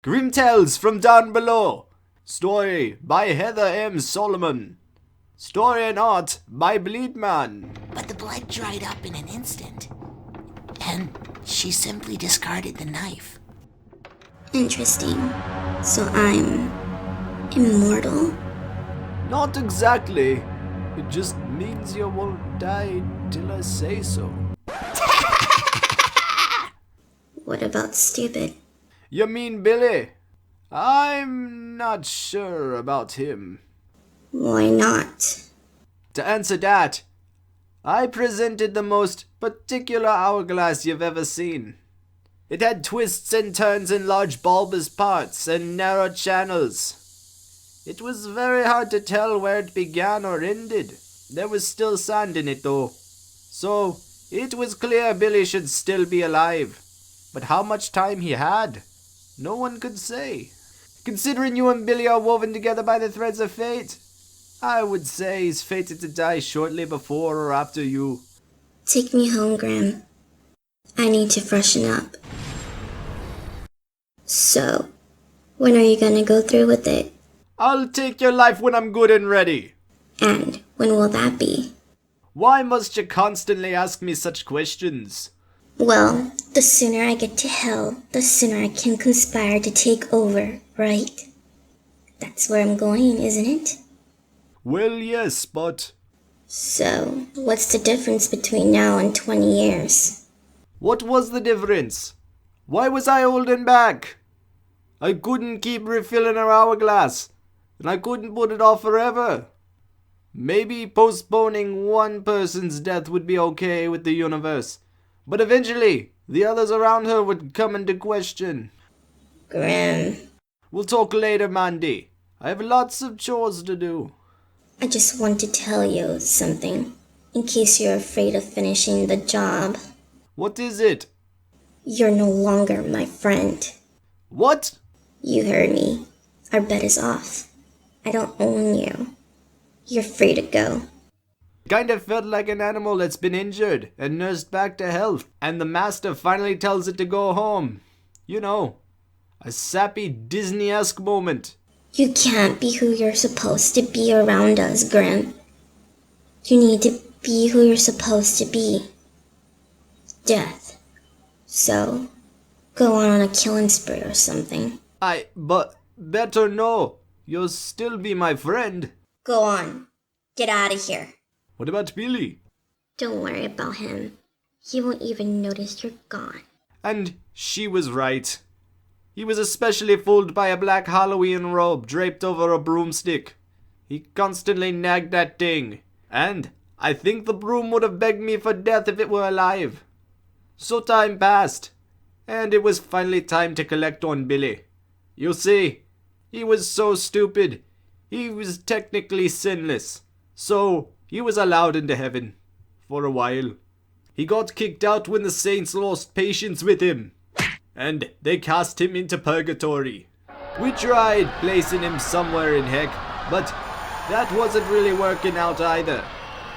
GrimTales from down below. Story by Heather M. Solomon. Story and art by Bleedman. But the blood dried up in an instant, and she simply discarded the knife. Interesting. So I'm immortal? Not exactly. It just means you won't die till I say so. What about stupid? You mean Billy? I'm not sure about him. Why not? To answer that, I presented the most particular hourglass you've ever seen. It had twists and turns and large bulbous parts and narrow channels. It was very hard to tell where it began or ended. There was still sand in it though. So, it was clear Billy should still be alive. But how much time he had, no one could say. Considering you and Billy are woven together by the threads of fate, I would say he's fated to die shortly before or after you. Take me home, Grim. I need to freshen up. So, when are you gonna go through with it? I'll take your life when I'm good and ready. And when will that be? Why must you constantly ask me such questions? Well, the sooner I get to hell, the sooner I can conspire to take over, right? That's where I'm going, isn't it? Well, yes, but... So, what's the difference between now and 20 years? What was the difference? Why was I holding back? I couldn't keep refilling our hourglass, and I couldn't put it off forever. Maybe postponing one person's death would be okay with the universe, but eventually, the others around her would come into question. Grim. We'll talk later, Mandy. I have lots of chores to do. I just want to tell you something, in case you're afraid of finishing the job. What is it? You're no longer my friend. What? You heard me. Our bet is off. I don't own you. You're free to go. Kind of felt like an animal that's been injured and nursed back to health, and the master finally tells it to go home. You know, a sappy Disney-esque moment. You can't be who you're supposed to be around us, Grim. You need to be who you're supposed to be. Death. So, go on a killing spree or something. But better no. You'll still be my friend. Go on. Get out of here. What about Billy? Don't worry about him. He won't even notice you're gone. And she was right. He was especially fooled by a black Halloween robe draped over a broomstick. He constantly nagged that thing. And I think the broom would have begged me for death if it were alive. So time passed, and it was finally time to collect on Billy. You see, he was so stupid. He was technically sinless. So he was allowed into heaven. For a while. He got kicked out when the saints lost patience with him. And they cast him into purgatory. We tried placing him somewhere in heck, but that wasn't really working out either.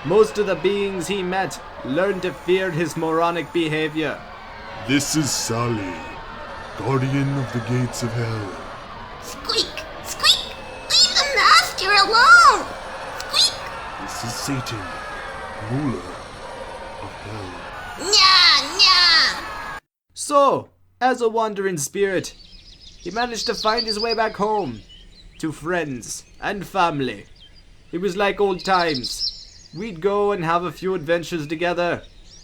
Most of the beings he met learned to fear his moronic behavior. This is Sally, guardian of the gates of hell. Squeak! Squeak! Leave the master alone! Squeak! This is Satan, ruler of hell. Nya! Nya! So, as a wandering spirit, he managed to find his way back home, to friends and family. It was like old times. We'd go and have a few adventures together.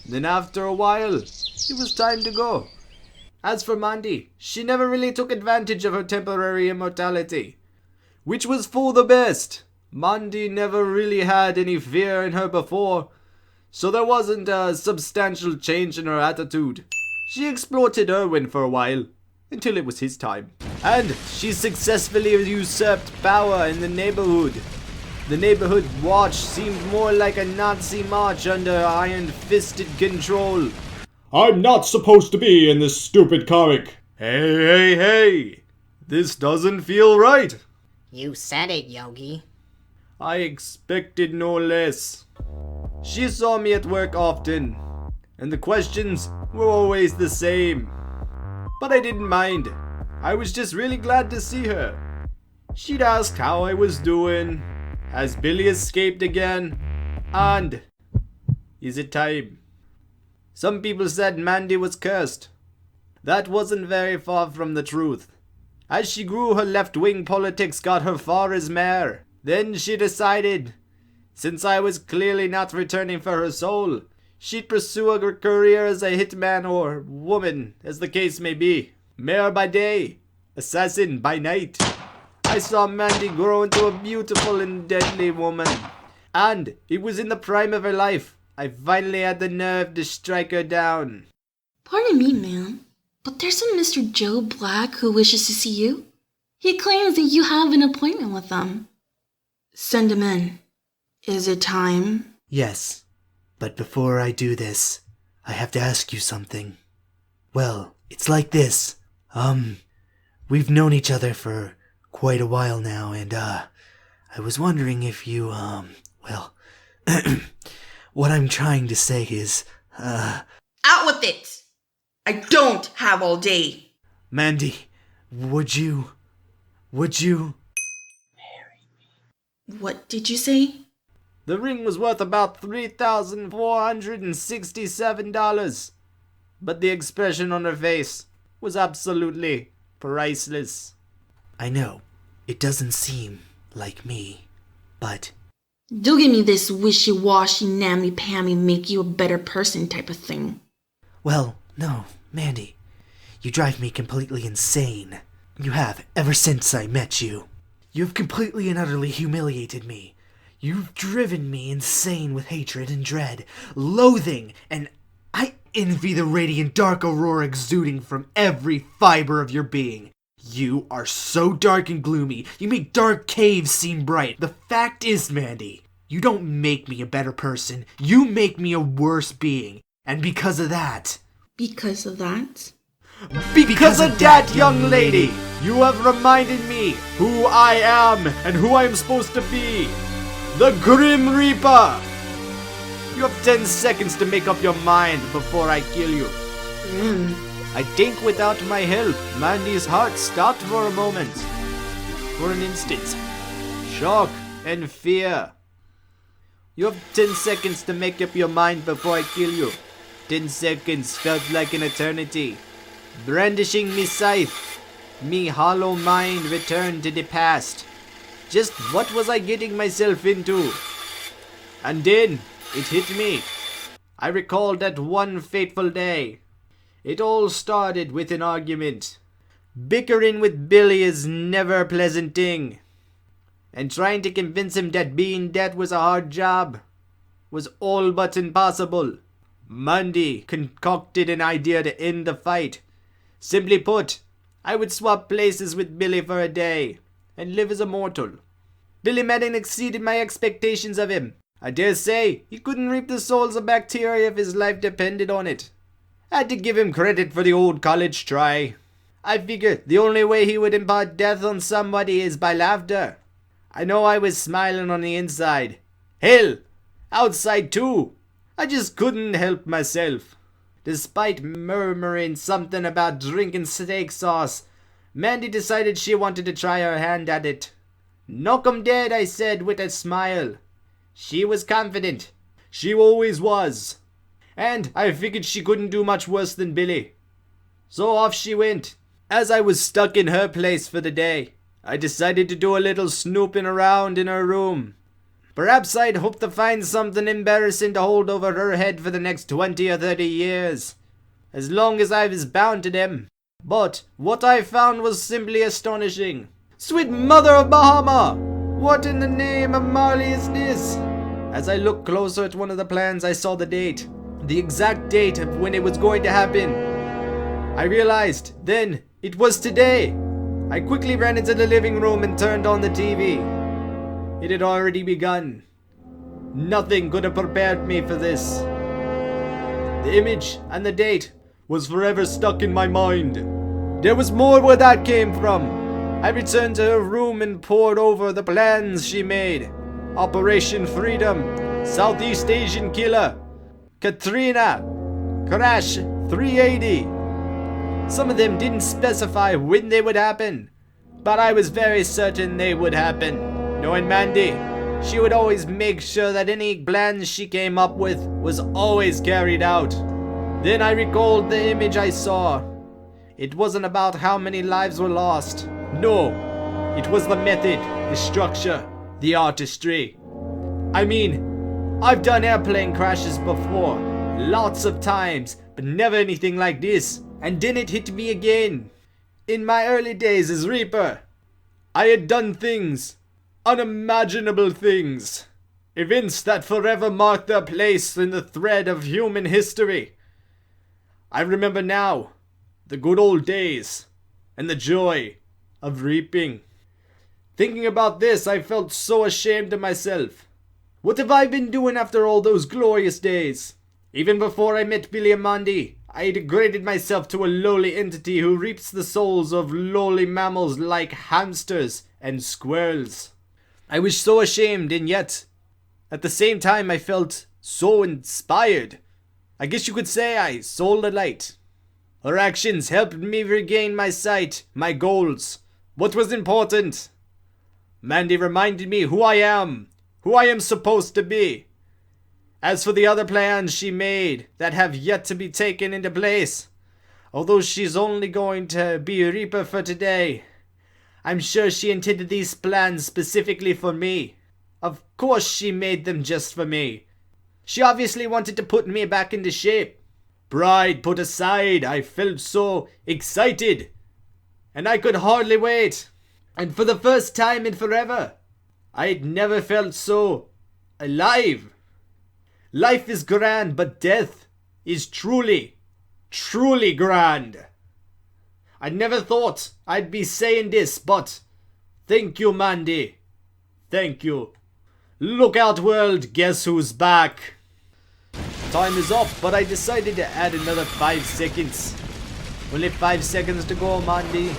Then after a while, it was time to go. As for Mandy, she never really took advantage of her temporary immortality, which was for the best. Mandy never really had any fear in her before, so there wasn't a substantial change in her attitude. She exploited Erwin for a while, until it was his time. And she successfully usurped power in the neighborhood. The neighborhood watch seemed more like a Nazi march under iron-fisted control. I'm not supposed to be in this stupid comic. Hey! This doesn't feel right. You said it, Yogi. I expected no less. She saw me at work often, and the questions were always the same. But I didn't mind. I was just really glad to see her. She'd asked how I was doing, has Billy escaped again, and is it time? Some people said Mandy was cursed. That wasn't very far from the truth. As she grew, her left-wing politics got her far as mayor. Then she decided, since I was clearly not returning for her soul, she'd pursue a career as a hitman or woman, as the case may be. Mayor by day, assassin by night. I saw Mandy grow into a beautiful and deadly woman. And it was in the prime of her life. I finally had the nerve to strike her down. Pardon me, ma'am, but there's a Mr. Joe Black who wishes to see you. He claims that you have an appointment with them. Send him in. Is it time? Yes, but before I do this, I have to ask you something. Well, it's like this. We've known each other for quite a while now, and, I was wondering if you, well, what I'm trying to say is, Out with it! I don't have all day. Mandy, would you? What did you say? The ring was worth about $3,467, but the expression on her face was absolutely priceless. I know, it doesn't seem like me, but... Don't give me this wishy-washy, nammy-pammy, make you a better person type of thing. Well, no, Mandy. You drive me completely insane. You have, ever since I met you. You've completely and utterly humiliated me. You've driven me insane with hatred and dread, loathing, and I envy the radiant dark aurora exuding from every fiber of your being. You are so dark and gloomy, you make dark caves seem bright. The fact is, Mandy, you don't make me a better person, you make me a worse being. And because of that... Because of that? Because of that, young lady, you have reminded me who I am and who I am supposed to be. The Grim Reaper! You have 10 seconds to make up your mind before I kill you. I think without my help, Mandy's heart stopped for a moment. For an instant. Shock and fear. You have 10 seconds to make up your mind before I kill you. 10 seconds felt like an eternity. Brandishing me scythe, me hollow mind returned to the past. Just what was I getting myself into? And then it hit me. I recalled that one fateful day. It all started with an argument. Bickering with Billy is never a pleasant thing. And trying to convince him that being dead was a hard job was all but impossible. Mandy concocted an idea to end the fight. Simply put, I would swap places with Billy for a day and live as a mortal. Billy Madden exceeded my expectations of him. I dare say he couldn't reap the souls of bacteria if his life depended on it. I had to give him credit for the old college try. I figured the only way he would impart death on somebody is by laughter. I know I was smiling on the inside. Hell, outside too. I just couldn't help myself. Despite murmuring something about drinking steak sauce, Mandy decided she wanted to try her hand at it. Knock 'em dead, I said with a smile. She was confident. She always was. And I figured she couldn't do much worse than Billy. So off she went. As I was stuck in her place for the day, I decided to do a little snooping around in her room. Perhaps I'd hoped to find something embarrassing to hold over her head for the next 20 or 30 years. As long as I was bound to them. But what I found was simply astonishing. Sweet mother of Bahama! What in the name of Marley is this? As I looked closer at one of the plans, I saw the date. The exact date of when it was going to happen. I realized then it was today. I quickly ran into the living room and turned on the TV. It had already begun. Nothing could have prepared me for this. The image and the date was forever stuck in my mind. There was more where that came from. I returned to her room and pored over the plans she made. Operation Freedom, Southeast Asian Killer, Katrina, Crash 380. Some of them didn't specify when they would happen, but I was very certain they would happen. Knowing Mandy, she would always make sure that any plans she came up with was always carried out. Then I recalled the image I saw. It wasn't about how many lives were lost. No, it was the method, the structure, the artistry. I mean, I've done airplane crashes before, lots of times, but never anything like this. And then it hit me again. In my early days as Reaper, I had done things, unimaginable things, events that forever marked their place in the thread of human history. I remember now the good old days and the joy of reaping. Thinking about this, I felt so ashamed of myself. What have I been doing after all those glorious days? Even before I met Billy and Mandy, I degraded myself to a lowly entity who reaps the souls of lowly mammals like hamsters and squirrels. I was so ashamed, and yet, at the same time, I felt so inspired. I guess you could say I sold a light. Her actions helped me regain my sight, my goals, what was important. Mandy reminded me who I am supposed to be. As for the other plans she made that have yet to be taken into place, although she's only going to be a Reaper for today, I'm sure she intended these plans specifically for me. Of course she made them just for me. She obviously wanted to put me back into shape. Pride put aside, I felt so excited, and I could hardly wait. And for the first time in forever, I'd never felt so alive. Life is grand, but death is truly, truly grand. I never thought I'd be saying this, but thank you, Mandy. Thank you. Look out, world, guess who's back? Time is up, but I decided to add another 5 seconds. Only 5 seconds to go, Mandy.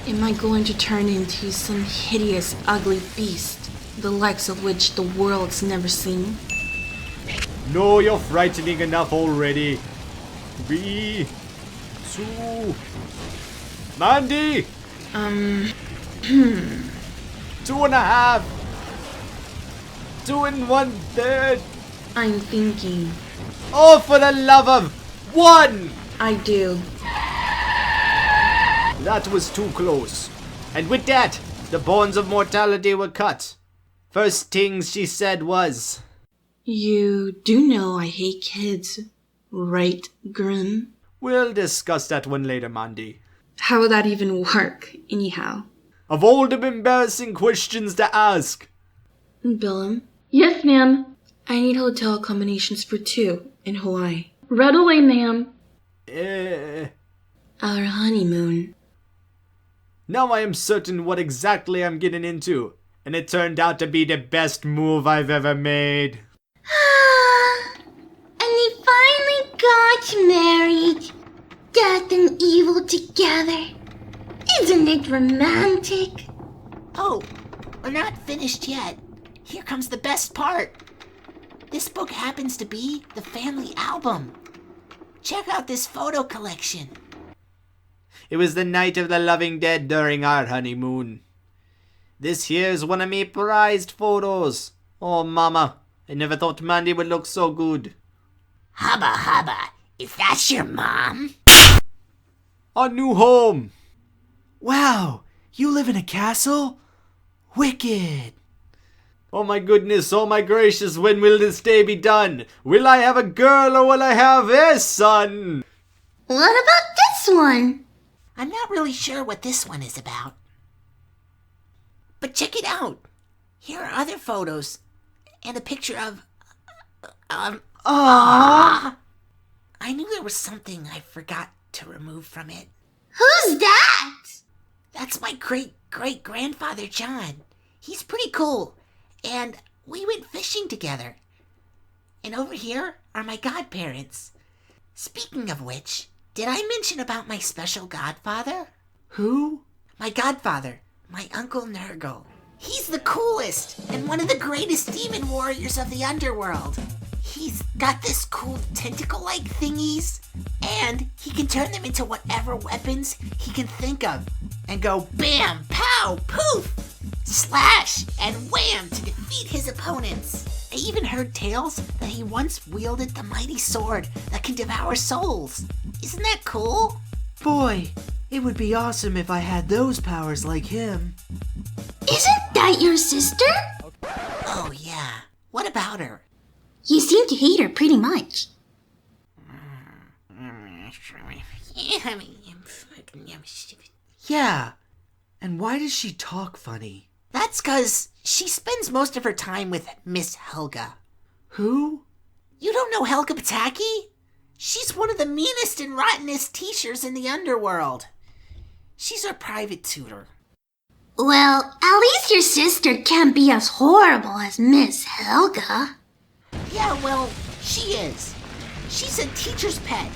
Am I going to turn into some hideous, ugly beast, the likes of which the world's never seen? No, you're frightening enough already. 3, 2... Mandy! 2.5... 2 1/3... I'm thinking. Oh, for the love of 1! I do. That was too close. And with that, the bonds of mortality were cut. First things she said was, You do know I hate kids, right, Grim? we'll discuss that one later, Mandy. How would that even work, anyhow? Of all the embarrassing questions to ask. Billum? Yes, ma'am. I need hotel accommodations for 2 in Hawaii. Right away, ma'am. Our honeymoon. Now I am certain what exactly I'm getting into, and it turned out to be the best move I've ever made. And they finally got married. Death and evil together. Isn't it romantic? Oh, we're not finished yet. Here comes the best part. This book happens to be the family album. Check out this photo collection. It was the night of the loving dead during our honeymoon. This here's one of me prized photos. Oh, mama, I never thought Mandy would look so good. Hubba hubba, is that your mom? Our new home. Wow, you live in a castle? Wicked. Oh my goodness, oh my gracious, when will this day be done? Will I have a girl or will I have a son? What about this one? I'm not really sure what this one is about. But check it out. Here are other photos. And a picture of... I knew there was something I forgot to remove from it. Who's that? That's my great-great-grandfather, John. He's pretty cool. And we went fishing together. And over here are my godparents. Speaking of which, did I mention about my special godfather? Who? My godfather, my Uncle Nurgle. He's the coolest and one of the greatest demon warriors of the underworld. He's got this cool tentacle-like thingies, and he can turn them into whatever weapons he can think of, and go bam, pow, poof, slash, and wham to defeat his opponents. I even heard tales that he once wielded the mighty sword that can devour souls. Isn't that cool? Boy, it would be awesome if I had those powers like him. Isn't that your sister? Oh yeah, what about her? You seem to hate her pretty much. Yeah, and why does she talk funny? That's 'cause she spends most of her time with Miss Helga. Who? You don't know Helga Pataki? She's one of the meanest and rottenest teachers in the underworld. She's our private tutor. Well, at least your sister can't be as horrible as Miss Helga. Yeah, well, she is. She's a teacher's pet,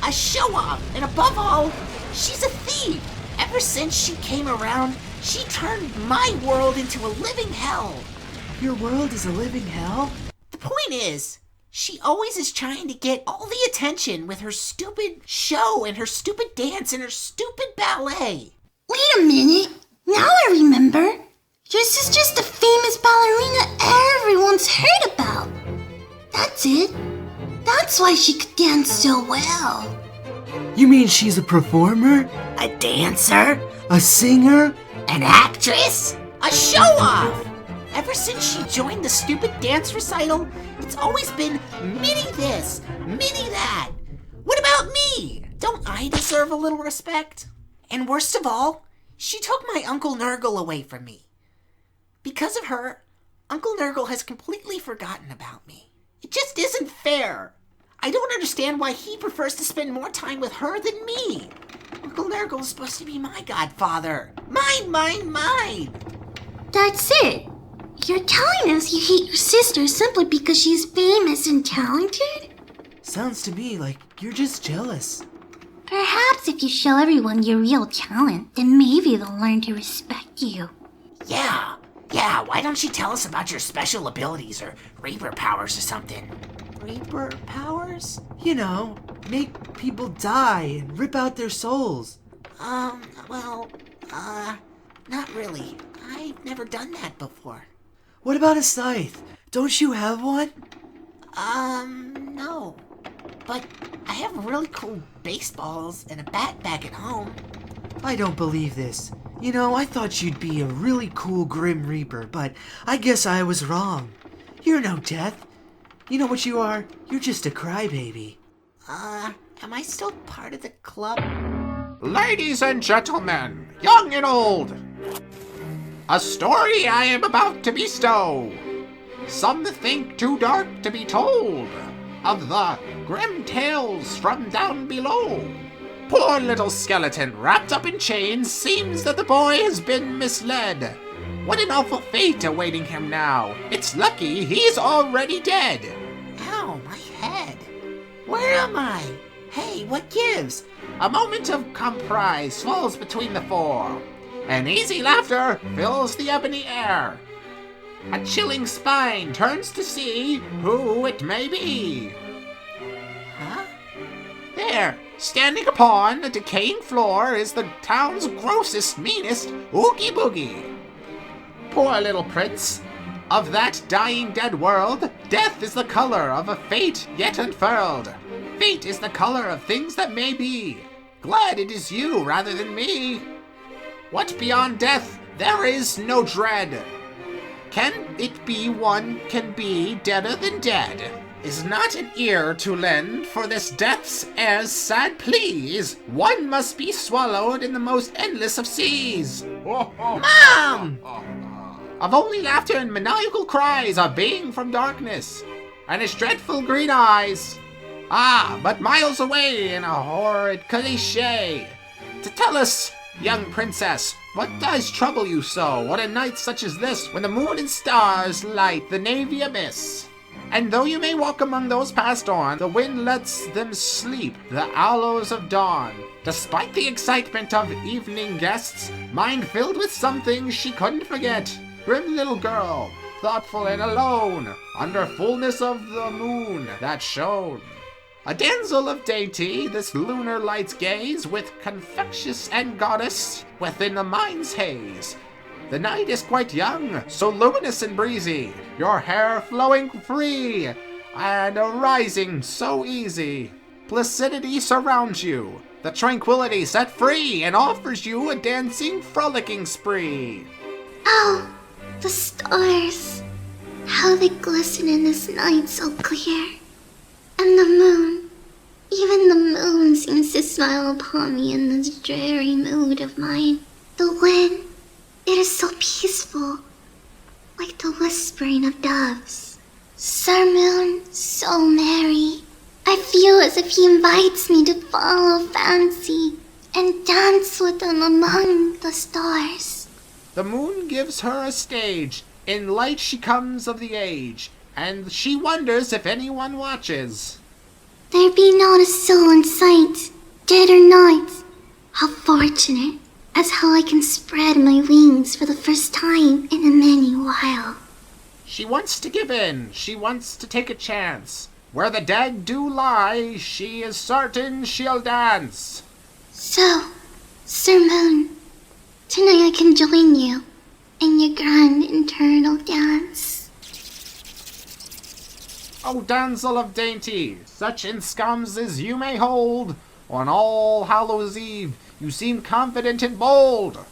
a show-off, and above all, she's a thief. Ever since she came around, she turned my world into a living hell. Your world is a living hell? The point is, she always is trying to get all the attention with her stupid show and her stupid dance and her stupid ballet. Wait a minute. Now I remember. Your sister's the famous ballerina everyone's heard about. That's it. That's why she could dance so well. You mean she's a performer? A dancer? A singer? An actress? A show-off! Ever since she joined the stupid dance recital, it's always been Minnie this, Minnie that. What about me? Don't I deserve a little respect? And worst of all, she took my Uncle Nurgle away from me. Because of her, Uncle Nurgle has completely forgotten about me. It just isn't fair. I don't understand why he prefers to spend more time with her than me. Uncle Nurgle is supposed to be my godfather. Mine. That's it. You're telling us you hate your sister simply because she's famous and talented? Sounds to me like you're just jealous. Perhaps if you show everyone your real talent, then maybe they'll learn to respect you. Yeah, why don't you tell us about your special abilities or Reaper powers or something? Reaper powers? You know, make people die and rip out their souls. Not really. I've never done that before. What about a scythe? Don't you have one? No. But I have really cool baseballs and a bat back at home. I don't believe this. You know, I thought you'd be a really cool Grim Reaper, but I guess I was wrong. You're no death. You know what you are? You're just a crybaby. Am I still part of the club? Ladies and gentlemen, young and old, a story I am about to bestow. Some think too dark to be told, of the GrimTales from down below. Poor little skeleton wrapped up in chains, seems that the boy has been misled. What an awful fate awaiting him now. It's lucky he's already dead. Ow, my head. Where am I? Hey, what gives? A moment of comprise falls between the four. An easy laughter fills the ebony air. A chilling spine turns to see who it may be. Huh? There, standing upon the decaying floor is the town's grossest, meanest Oogie Boogie. Poor little prince. Of that dying dead world, death is the color of a fate yet unfurled. Fate is the color of things that may be. Glad it is you rather than me. What beyond death? There is no dread. Can it be one can be deader than dead? Is not an ear to lend for this death's air's sad pleas. One must be swallowed in the most endless of seas. Mom! Of only laughter and maniacal cries are baying from darkness, and his dreadful green eyes. Ah, but miles away in a horrid cliché. To tell us, young princess, what does trouble you so on a night such as this, when the moon and stars light the navy abyss? And though you may walk among those passed on, the wind lets them sleep, the aloes of dawn. Despite the excitement of evening guests, mind filled with something she couldn't forget. Grim little girl, thoughtful and alone, under fullness of the moon that shone. A damsel of dainty, this lunar light's gaze, with confectious and goddess within the mind's haze. The night is quite young, so luminous and breezy, your hair flowing free, and arising so easy. Placidity surrounds you, the tranquility set free, and offers you a dancing, frolicking spree. Oh, the stars! How they glisten in this night so clear. And the moon, even the moon seems to smile upon me in this dreary mood of mine. The wind, it is so peaceful, like the whispering of doves. Sir Moon, so merry. I feel as if he invites me to follow fancy and dance with him among the stars. The moon gives her a stage, in light she comes of the age, and she wonders if anyone watches. There be not a soul in sight, dead or not. How fortunate, as how I can spread my wings for the first time in a many while. She wants to give in, she wants to take a chance. Where the dead do lie, she is certain she'll dance. So, Sir Moon, tonight I can join you in your grand eternal dance. O damsel of dainty, such enscoms as you may hold, on All Hallows Eve you seem confident and bold.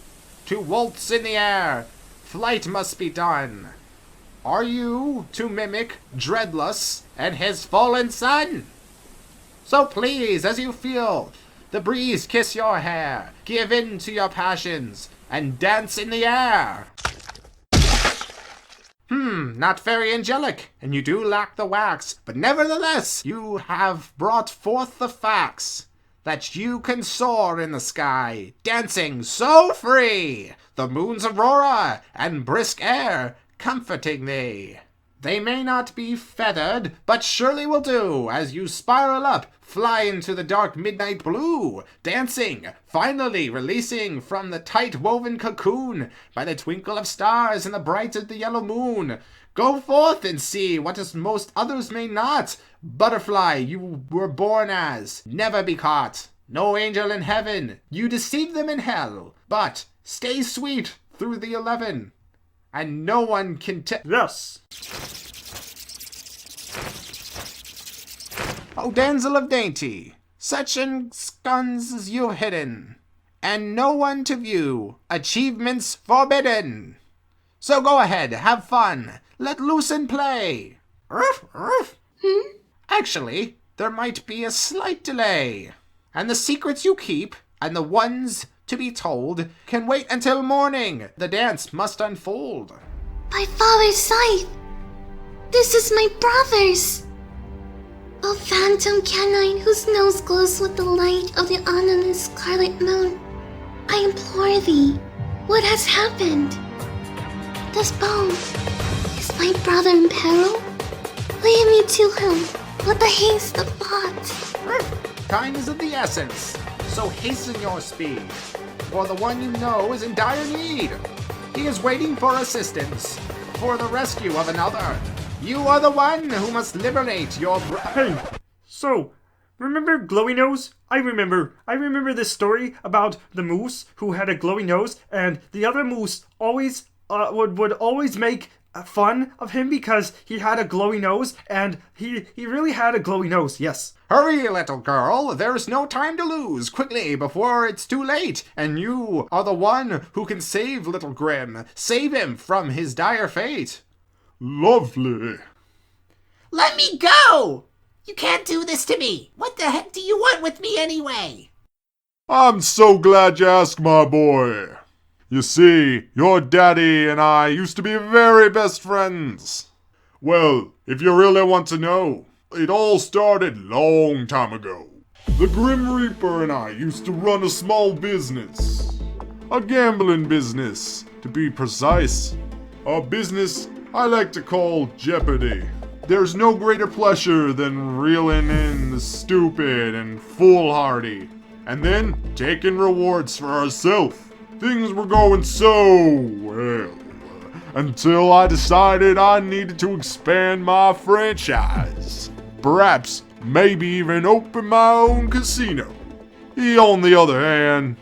To waltz in the air, flight must be done. Are you to mimic Dreadless and his fallen son? So please, as you feel the breeze kiss your hair, give in to your passions, and dance in the air. Not very angelic, and you do lack the wax, but nevertheless you have brought forth the facts that you can soar in the sky, dancing so free, the moon's aurora and brisk air comforting thee. They may not be feathered, but surely will do, as you spiral up, fly into the dark midnight blue, dancing, finally releasing from the tight woven cocoon, by the twinkle of stars and the bright of the yellow moon. Go forth and see what as most others may not. Butterfly you were born as, never be caught. No angel in heaven, you deceive them in hell, but stay sweet through the 11. And no one can Yes. O damsel of dainty, such enscones as you've hidden, and no one to view, achievements forbidden. So go ahead, have fun, let loose and play. Ruff, ruff. Actually, there might be a slight delay, and the secrets you keep, and the ones to be told, can wait until morning. The dance must unfold. My father's scythe! This is my brother's! O phantom canine whose nose glows with the light of the ominous scarlet moon, I implore thee, what has happened? This bone, is my brother in peril? Lead me to him with the haste of thought. Time is of the essence, so hasten your speed, for the one you know is in dire need. He is waiting for assistance, for the rescue of another. You are the one who must liberate your Hey, so, remember Glowy Nose? I remember this story about the moose who had a glowy nose, and the other moose always would always make fun of him because he had a glowy nose, and he really had a glowy nose, yes. Hurry, little girl, there's no time to lose. Quickly, before it's too late, and you are the one who can save little Grim. Save him from his dire fate. Lovely. Let me go! You can't do this to me. What the heck do you want with me anyway? I'm so glad you asked, my boy. You see, your daddy and I used to be very best friends. Well, if you really want to know, it all started long time ago. The Grim Reaper and I used to run a small business. A gambling business, to be precise. A business I like to call Jeopardy. There's no greater pleasure than reeling in the stupid and foolhardy, and then taking rewards for ourselves. Things were going so well. until I decided I needed to expand my franchise. Perhaps, maybe even open my own casino. He, on the other hand,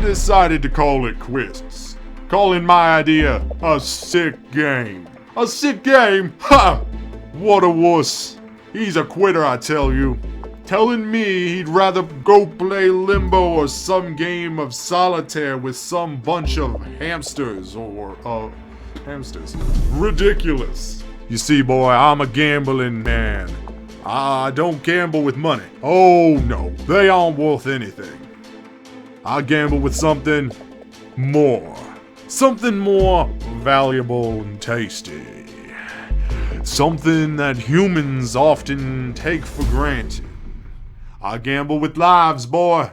decided to call it quits, calling my idea a sick game. A sick game? Ha! What a wuss. He's a quitter, I tell you. Telling me he'd rather go play limbo or some game of solitaire with some bunch of hamsters hamsters. Ridiculous. You see, boy, I'm a gambling man. I don't gamble with money. Oh no, they aren't worth anything. I gamble with something more. Something more valuable and tasty. Something that humans often take for granted. I gamble with lives, boy.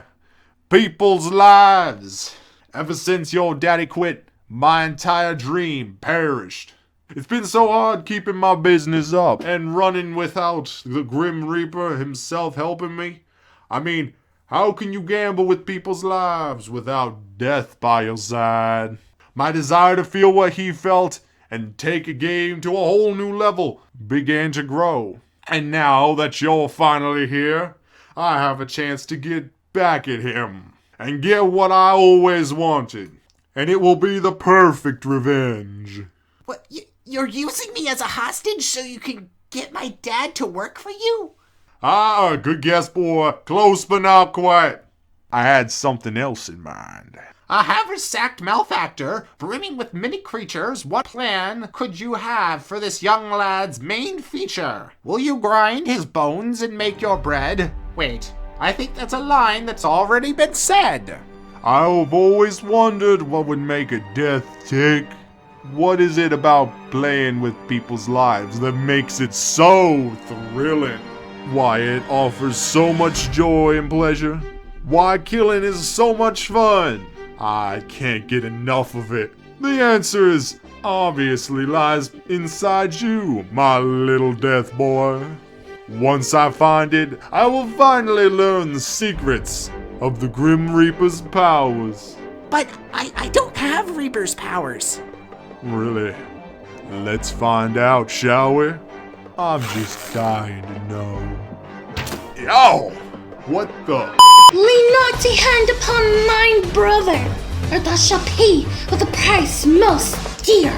People's lives. Ever since your daddy quit, my entire dream perished. It's been so hard keeping my business up and running without the Grim Reaper himself helping me. I mean, how can you gamble with people's lives without death by your side? My desire to feel what he felt and take a game to a whole new level began to grow. And now that you're finally here, I have a chance to get back at him and get what I always wanted. And it will be the perfect revenge. What, you're using me as a hostage so you can get my dad to work for you? Ah, good guess, boy. Close but not quite. I had something else in mind. A haversacked malefactor, brimming with many creatures, what plan could you have for this young lad's main feature? Will you grind his bones and make your bread? Wait, I think that's a line that's already been said. I've always wondered what would make a death tick. What is it about playing with people's lives that makes it so thrilling? Why it offers so much joy and pleasure? Why killing is so much fun? I can't get enough of it. The answer is obviously lies inside you, my little death boy. Once I find it, I will finally learn the secrets of the Grim Reaper's powers. But I don't have Reaper's powers. Really? Let's find out, shall we? I'm just dying to know. Yo! What the? Lay not a hand upon mine brother, or thou shalt pay with a price most dear.